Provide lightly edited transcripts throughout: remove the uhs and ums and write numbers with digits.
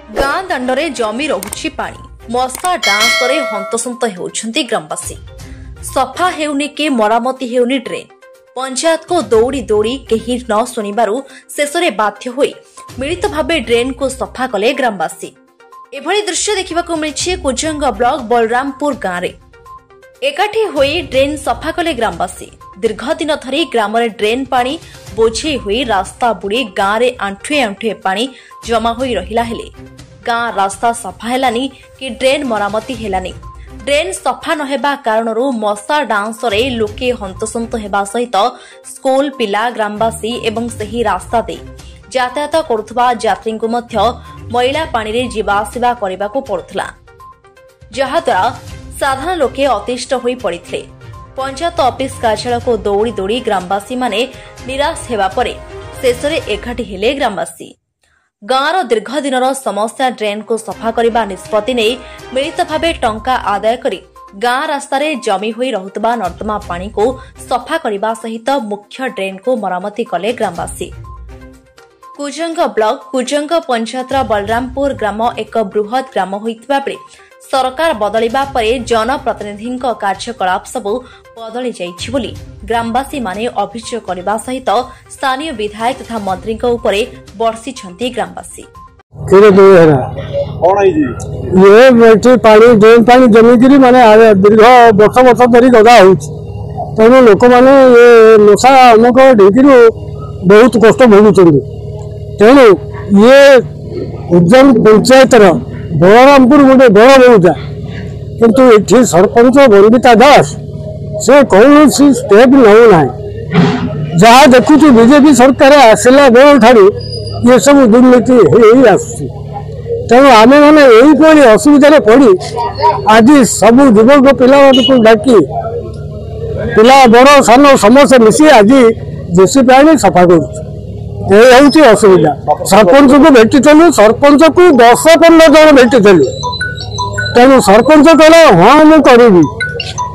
गाँ दांडरे जमी रहुछि पानी मशा डांसरे हंतसंत हेउछंती ग्रामवासी सफा हेउनी के मरामती हेउनी ड्रेन पंचायत को दौड़ी दौड़ी केही न सुनिबारु शेषरे बाध्य होई मिलित भाबे ड्रेन को सफा कले ग्रामवासी। एभली दृश्य देखिबाकु मिलिछि कुजंग ब्लॉक बलरामपुर गाँव रे एकाठी होई ड्रेन सफा कले ग्रामवासी। दीर्घ दिन धरी ग्राम रे ड्रेन पानी बोझे हुई रास्ता बुड़ी गाँव रे आंठुए आंठुए पानी जमा होई रहिला हेले गाँ रास्ता सफा हेलानी कि ड्रेन मरामती हेलानी। ड्रेन सफा नहेबा कारणरू मशा डांस रे लोके हंतसंत हेबा सहित स्कूल पिला ग्रामवासी एवं सही रास्ता दे यातायात करुथबा यात्री को मध्य मैला पानी रे जीवा आसिबा करिबाकू पड़ुथला जहाद्वारा साधारण लोके अतिष्ट होई पड़िथिले। पंचायत ऑफिस कार्यालय को दौड़ी दौड़ी ग्रामवासी माने निराश हेबा परे शेषरे एकाठी हेले ग्रामवासी। गाँवर दीर्घ दिनर समस्या ड्रेन को सफा करने निष्पत्ति नहीं मिलित भावे टंका आदाय करी गाँ रास्तार जमी हुई रहुतबा नर्दमा पानी को सफा करने सहित मुख्य ड्रेन को मरामती कले ग्रामवासी। कुजंग ब्लॉक कुजंग पंचायत बलरामपुर ग्राम एक बृहत ग्राम होइतिबा बेले सरकार बदलिबा परे जनप्रतिनिधि कार्यकलाप सबू बदली जाइछि बोली ग्रामवासी माने अभियोग करने सहित स्थानीय विधायक तथा मंत्री उपरे बर्षिछंती ग्रामवासी। ये बैठी पानी ड्रेन पानी जमीकरी माने दीर्घ वर्ष वर्ष धरी गदा होउछि तेणु लोक माने ये मशा अमुक ढेंकी बहुत कष्ट भोगुछन्ति। तेणु ये उज्जैन पंचायत बलरामपुर गोटे बड़ बहुजा किंतु ये सरपंच बंदिता दास से कौन स्टेप नौना जहाँ देखु बीजेपी सरकार आसला बेल ठारू ये सब दुर्नीति तेणु आम मैंने यही असुविधा पड़ी आज सब युवक पिला डाकी पिला बड़ सान समस्त मिसी आज जेसीपी आनी सफा कर असुविधा। सरपंच को भेटिलु सरपंच को 10-15 जन भेटिलु तेणु सरपंच कहला हाँ मुझे करी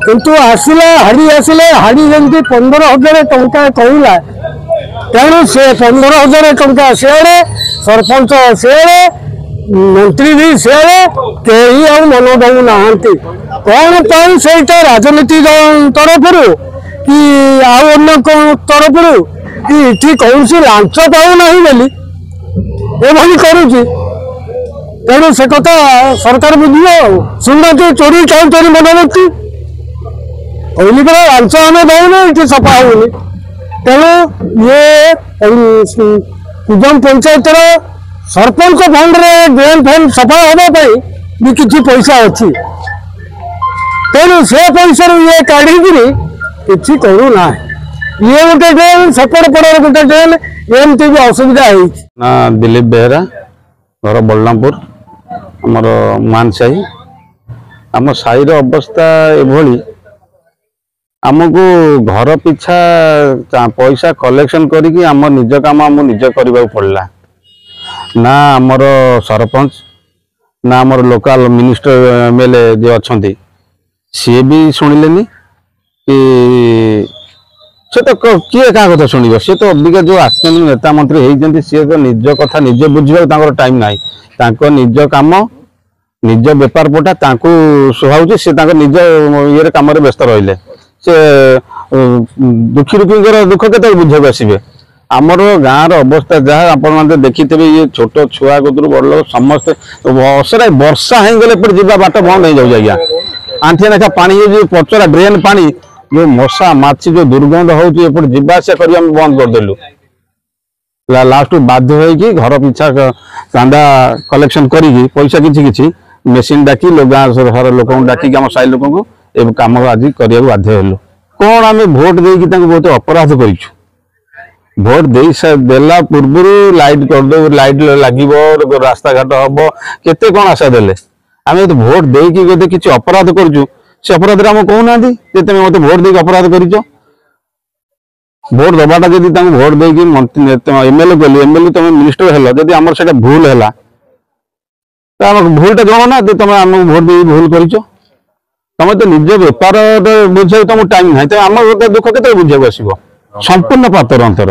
किंतु आसला हाड़ी जमी 15,000 टंका कहला तेणु से 15,000 टंका सियाड़े सरपंच सियाड़े मंत्री भी सियाड़े कहीं आ मन दऊ ना कौन से राजनीति तरफ कि आउ तरफ कि कौन सी लांच पाऊना बोली एभली करुच्ची तेणु से कथा सरकार बुझे शुणुना चोरी क्यों चोरी मनोवृत्ति कहली पड़ा लांच आम दौने ये सफा होनी तेणु ये कुजम पंचायत सरपंच फंड रे ड्रेन फंड सफा होगा भी किसी पैसा अच्छी तेणु से पैसा ये काढ़ी कि करूना ये गोटे ड्रेन सेपट पड़े गोटे ड्रेन एमती भी असुविधा ना। दिलीप बेहरा घर बलरामपुर आमर मान साही आम साईर अवस्था एभली आमको घर पिछा पैसा कलेक्शन करिकी आम निज काम आम निज करबा पड़ला ना आमर सरपंच ना आमर लोकल मिनिस्टर एमएलए जे अच्छे सी भी शुणिले कि से तो किए क्या कथा शुण सी तो अबिका जो आसन नेता मंत्री होती सी तो निज कथा निजे बुझा टाइम ना निज कम निज बेपार पटा सुहाऊँ सी निज ये कम व्यस्त रही से दुखी दुखी दुख के बुझा आसवे आमर गाँव अवस्था जहाँ आप देखी थे ये छोट छुआ कतरू बड़ लोग समस्ते असरा वर्षा होगले जा बाट बंद हो जाए आज्ञा आंठिए लेखा पानी पचरा ड्रेन पानी जो मशा माछी जो दुर्गंध होती जावासा कर बंद करदेलु लास्ट बाध्य होगी घर पिछा चांदा कलेक्शन करी पैसा किसी मेसीन डाकी गाँव लोक डाकी आम साई लोक कम आज करने बाध्य हलु कौन आम भोट देकी बहुत अपराध कर भोट देला पूर्व लाइट करदे लाइट लगे रास्ता घाट हम केते कौन आशा देले आम भोट देकी किसी अपराध करूँ से अपराध कहना तुम मत भोट देक अपराध कर भोट दबाटा जब भोट देकी एमएलए कल एमएलए तुम मिनिस्टर है जब आम से भूल है भूलटा जमाना तुम आम भोट दे भूल कर तुम तो निज बेपार बुझे तुम टाइम ना तो आम दुख के बुझा आस संपूर्ण पातर अंतर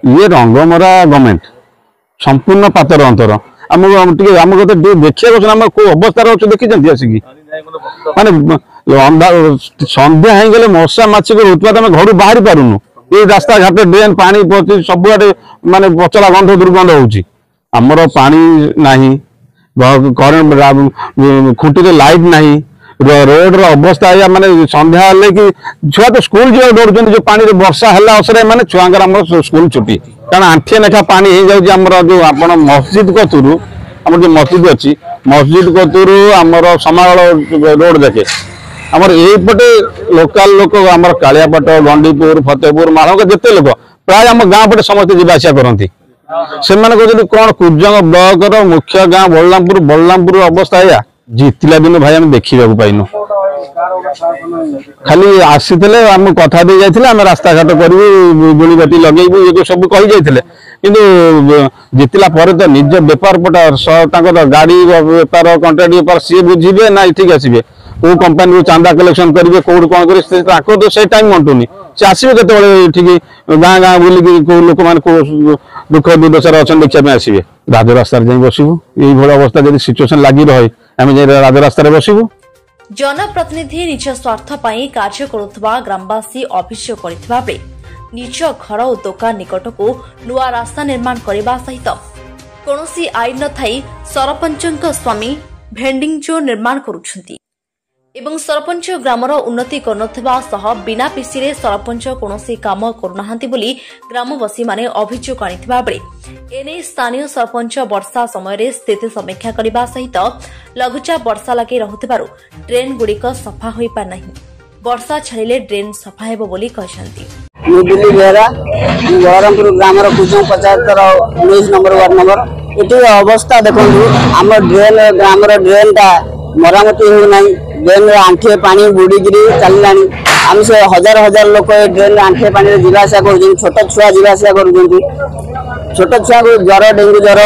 ये रंगमरा गवर्नमेंट संपूर्ण पातर अंतर आमको आम कत देखिए आम को अवस्था अच्छे देखी आसिकी माने संध्या हो गले मशा माछी को उत्पाद आम घर बाहरी पारुनु ये रास्ता घाट ड्रेन पानी पची सबुआडे माने पचला गंध दुर्गंध होउची आमर पानी नाही करेंट खुंटी लाइट नाही रोड अवस्था या माने संध्या हेले कि छुआ तो स्कूल जो दौड़ जो पानी वर्षा है असर माने छुआंकर आम स्कूल छुट्टी कारण आंठिए लेखा पानी हो जाऊँगी आमर जो आप मस्जिद कतुरु आम जो मस्जिद अच्छी मस्जिद कतुरु आमर समाल रोड देखे आमर यहीपटे लोकाल लोक आमर कालियापट गंडीपुर फतेहपुर मालंग जिते लोक प्राय आम गाँ पटे समस्त जावासिया करती से कौन कुजंग ब्लॉक मुख्य गाँ बलरामपुर अवस्था या जीतला दिन भाई आम देखा पाइनु खाली आसी आम कथा दे जाते आम रास्ता घाट करूँ गुणी बाटी लगेबू ये सब कही जाते किंतु जीतला पर तो निज बेपार पटा गाड़ी बेपार कंट्राक्ट बेपार सी बुझे ना ठीक आसवे कौ कंपानी चांदा कलेक्शन करेंगे कौट कौन कर तो से टाइम अंटुनी से आसवे के गाँ गाँ बुलिक लोक मैंने दुख दुर्दशार अच्छा देखा आसवे राजरास्तार जाई बसबू ये अवस्था जब सिचुएसन लगी रहे आम राजरास्तार बसबू जनप्रतिनिधि निज स्वार्थ पर कार्य करुवा ग्रामवासी अभियोग करथिबा बेले निज घर और दुकान निकट को नुआ रास्ता निर्माण करने सहित कौनसी आईन न थाई सरपंच स्वामी भेंडिंग जोन निर्माण करुछंती एवं सरपंच ग्रामर उन्नति करनथिबा सह बिना पिसी रे सरपंच कौनसी काम करुनाहांती बोली ग्रामवासी माने अभियोग आनिथिबा बेले एने स्थानीय सरपंच वर्षा समय स्थिति समीक्षा करने सहित लघुचाप वर्षा लगी रहुथिबारु ड्रेन गुड़िक सफा होई पार नहीं वर्षा छाड़िले ड्रेन सफा हेबो बोली कहछंती दिल्ली बेहरा बहरमपुर ग्रामर Kujang panchayat 19 number ward number ये अवस्था देखो आम ड्रेन ग्रामर ड्रेन टा मरामती हो ड्रेन आंठे पानी बुड़ीकी चलला आम से हजार हजार लोक ड्रेन आंठे पानी जावासा कर छोट छुआ जावासा कर छोट छुआ को ज्वर डेंगू ज्वर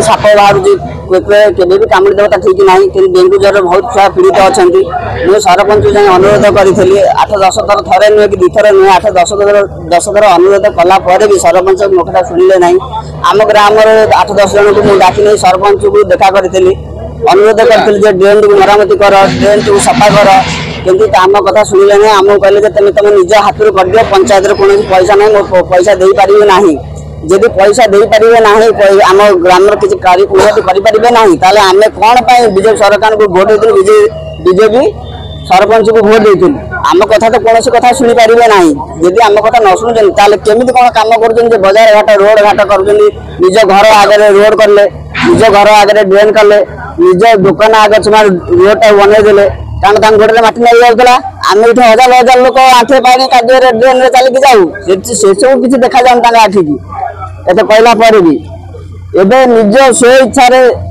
साप बाहर के भी कामुड़ी देवता ठीक ना कि डेंगू ज्वर बहुत छुआ पीड़ित अच्छा मुझे सरपंच जाए अनुरोध करी 8-10 थर थे नुहे कि 2 थर नुहे 8-10 थर अनुरोध कलापर भी सरपंच मुखटा शुणिले ना आम ग्राम 8-10 जन को डाकी सरपंच को देखा करी अनुरोध करी ड्रेन को मरामती कर ड्रेन को सफा कर किंतु आम कथा शुणिले ना आमको कहले तुम निज हाथ कर दियो पंचायत कौन पैसा ना पैसा दे पारे ना जदि पैसा दे पारे ना आम ग्राम किसी कार्य उन्नति करें ना आम कौन बीजेपी सरकार को भोट देते बीजेपी सरपंच को भोट देते आम कथा तो कौन कथा शुणी पारे ना जदि आम कथा न शुणुन केमी कौन कम कर बजार घाट रोड घाट कर निज घर आगे रोड कले निज घर आगे ड्रेन कले निज दुकान आगे रोड टा बनईदे कारण गोटे मटी नहीं जाऊला आम ये हजार हजार लोक आठे पानी कादे ड्रेन चलिकी जाऊ से सब किसी देखा जाऊन आखिकी एत कहला पर भी एवं निज स्व इच्छा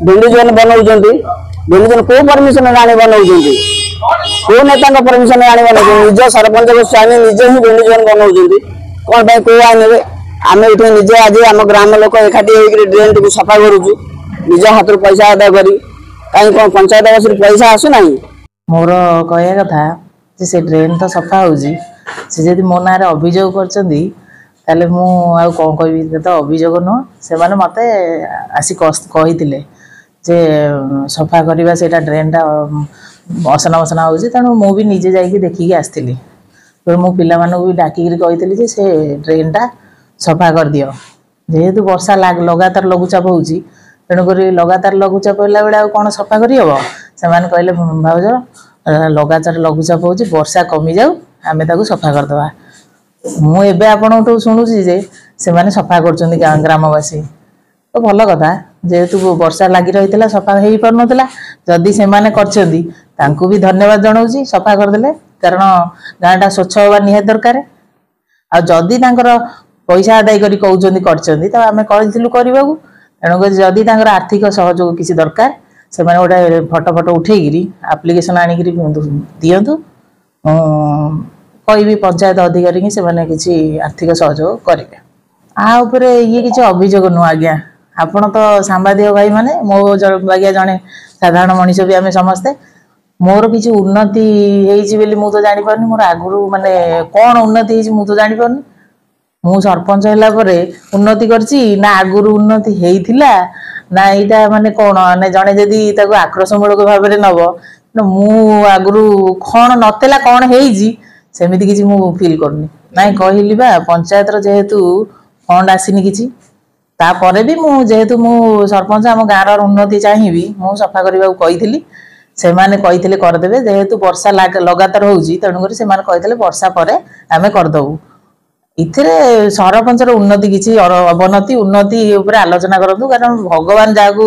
भेंडी जोन बनाऊँ भेंडी जोन कौ परमिशन आने बनाऊँ कौ नेता परमिशन आने बनाऊँ निज सरपंच स्वामी निजे ही भेंडी जोन बनाऊँ कौन कौ आने आम ये निजे आज आम ग्राम लोक एकाठी होकर ड्रेन टी सफा करुचु निज हाथ पैसा अदा करी कहीं कौन पंचायत बस पैसा आसुना मोर कह कथा से ड्रेन तो सफा हो मो ना अभियोग कर कौन कह तो अभियोग नुह से मत आसी कही जे सफा करवा से ड्रेन टा असना मसना हो तेणु मुझे निजे जा देखिकी आसती मो पिला भी डाकिक कही से ड्रेन टा सफा कर दियो जेहेतु वर्षा लगातार लघुचाप हो तेणुक लगातार लघुचाप होला बेले कौन सफा कर से कहले भाउज लगातार लघुचाप हो वर्षा कमी जाऊ आम सफा करदे मुझे आपठू शुणुची जे से माने सफा कर ग्रामवासी तो भल कथा जेहेतु वर्षा लगी रही सफा हो पार नाला जदि से भी धन्यवाद जनाऊँ सफा करदे कारण गाँटा स्वच्छ हवा निहाती दरकार आदि पैसा आदाय कर कहते तो आम कहूँ करने तेणुक जदि आर्थिक सहयोग किसी दरकार से गोटे फटो फटो उठेकरी आप्लिकेसन आनिक दिंतु कहि पंचायत अधिकारी से किसी आर्थिक सहयोग करेंगे ये किसी अभियोग नुह आज्ञा आपण तो सांबादिक भाई माने मो बागिया जड़े साधारण मनीष भी आम समस्ते मोर किसी उन्नति होली मु तो जानी पारनी मोर आगुरी माने कौन उन्नति मु तो जानी पारनी मु सरपंच होला परे उन्नति करची ना आगुरी उन्नति हेइथिला ନା ଏଇଟା ମାନେ କଣ ମାନେ ଜଣେ ଯଦି ତାକୁ ଆକ୍ରୋଶମୂଳକ ଭାବରେ ନବ ମୁଁ ଆଗରୁ କଣ ନଥିଲା କଣ ହେଇଛି ସେମିତି କିଛି ମୁଁ ଫିଲ୍ କରୁନି। ନାଇଁ କହିଲି ବା ପଞ୍ଚାୟତର ଯେହେତୁ ଫଣ୍ଡ ଆସିନି କିଛି ତାପରେ ବି ମୁଁ ଯେହେତୁ ମୁଁ ସରପଞ୍ଚ ଆମ ଗାଁର ଉନ୍ନତି ଚାହିଁବି ମୁଁ ସଫା କରିବାକୁ କହିଥିଲି। ସେମାନେ କହିଥିଲେ କରିଦେବେ ଯେହେତୁ ବର୍ଷା ଲଗାତାର ହଉଛି ତେଣୁକରି ସେମାନେ କହିଥିଲେ ବର୍ଷା ପରେ ଆମେ କରିଦବୁ। ଏଥିରେ ସରପଞ୍ଚର ଉନ୍ନତି କିଛି ଅବନତି ଉନ୍ନତି ଉପରେ ଆଲୋଚନା କରନ୍ତୁ କାରଣ ଭଗବାନ ଯାହାକୁ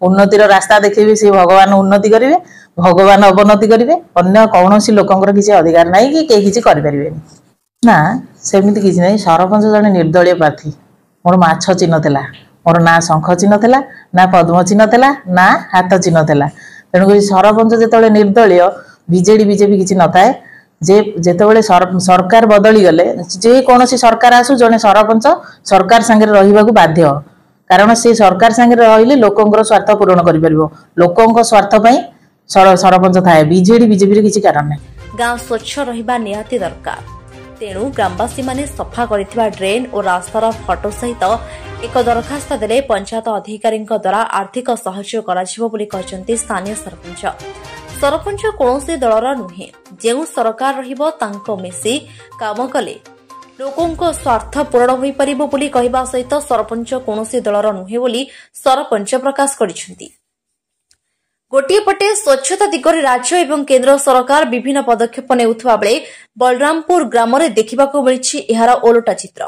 ଉନ୍ନତିର ରାସ୍ତା ଦେଖେଇବେ ସେ ଭଗବାନ ଉନ୍ନତି କରିବେ ଭଗବାନ ଅବନତି କରିବେ ଅନ୍ୟ କୌଣସି ଲୋକଙ୍କର କିଛି ଅଧିକାର ନାହିଁ କି କେହି କିଛି କରିପାରିବେନି। ନା ସେମିତି କିଛି ନାହିଁ। ସରପଞ୍ଚ ଜଣେ ନିର୍ଦଳୀୟ ପ୍ରାର୍ଥୀ। ମୋର ମାଛ ଚିହ୍ନ ଥିଲା, ମୋର ନା ଶଙ୍ଖ ଚିହ୍ନ ଥିଲା, ନା ପଦ୍ମ ଚିହ୍ନ ଥିଲା, ନା ହାତ ଚିହ୍ନ ଥିଲା। ତେଣୁକରି ସରପଞ୍ଚ ଯେତେବେଳେ ନିର୍ଦଳୀୟ ବିଜେଡି ବିଜେପି କିଛି ନଥାଏ। ଯେତେବେଳେ ସରକାର ବଦଳି ଗଲେ ଯେକୌଣସି ସରକାର ଆସୁ ଜଣେ ସରପଞ୍ଚ ସରକାର ସାଙ୍ଗରେ ରହିବାକୁ ବାଧ୍ୟ କାରଣ ସେ ସରକାର ସାଙ୍ଗରେ ରହିଲେ ଲୋକଙ୍କର ସ୍ୱାର୍ଥ ପୂରଣ କରିପାରିବ। ଲୋକଙ୍କ ସ୍ୱାର୍ଥ ପାଇଁ ସରପଞ୍ଚ ଥାଏ। ବିଜେଡି ବିଜେପିରେ କିଛି କାରଣ ନାହିଁ। ଗାଁ ସ୍ୱଚ୍ଛ ରହିବା ନିହାତି ଦରକାର। ତେଣୁ ଗ୍ରାମବାସୀମାନେ ସଫା କରିଥିବା ଡ୍ରେନ୍ ଓ ରାସ୍ତାର ଫଟୋ ସହିତ ଏକ ଦରଖାସ୍ତ ଦେଲେ ପଞ୍ଚାୟତ ଅଧିକାରୀଙ୍କ ଦ୍ୱାରା ଆର୍ଥିକ ସହଯୋଗ କରାଯିବ ବୋଲି କହିଛନ୍ତି ସ୍ଥାନୀୟ ସରପଞ୍ଚ। ସରପଞ୍ଚ କୌଣସି ଦଳର ନୁହେଁ। ଯେଉଁ ସରକାର ରହିବ ତାଙ୍କ ମିଶି କାମ କଲେ ଲୋକଙ୍କ ସ୍ୱାର୍ଥ ପୂରଣ ହୋଇପାରିବ ବୋଲି କହିବା ସହିତ ସରପଞ୍ଚ କୌଣସି ଦଳର ନୁହେଁ ବୋଲି ସରପଞ୍ଚ ପ୍ରକାଶ କରିଛନ୍ତି। ଗୋଟିଏ ପଟେ ସ୍ୱଚ୍ଛତା ଦିଗରେ ରାଜ୍ୟ ଏବଂ କେନ୍ଦ୍ର ସରକାର ବିଭିନ୍ନ ପଦକ୍ଷେପ ନେଉଥିବା ବେଳେ ବଳରାମପୁର ଗ୍ରାମରେ ଦେଖିବାକୁ ମିଳିଛି ଏହାର ଓଲଟା ଚିତ୍ର।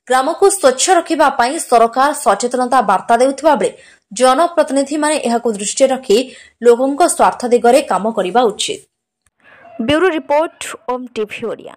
ଗ୍ରାମକୁ ସ୍ୱଚ୍ଛ ରଖିବା ପାଇଁ ସରକାର ସଚେତନତା ବାର୍ତ୍ତା ଦେଉଥିବା ବେଳେ ଜନପ୍ରତିନିଧିମାନେ ଏହାକୁ ଦୃଷ୍ଟିରେ ରଖି ଲୋକଙ୍କ ସ୍ୱାର୍ଥ ଦିଗରେ କାମ କରିବା ଉଚିତ। Bureau report Om TV Odia.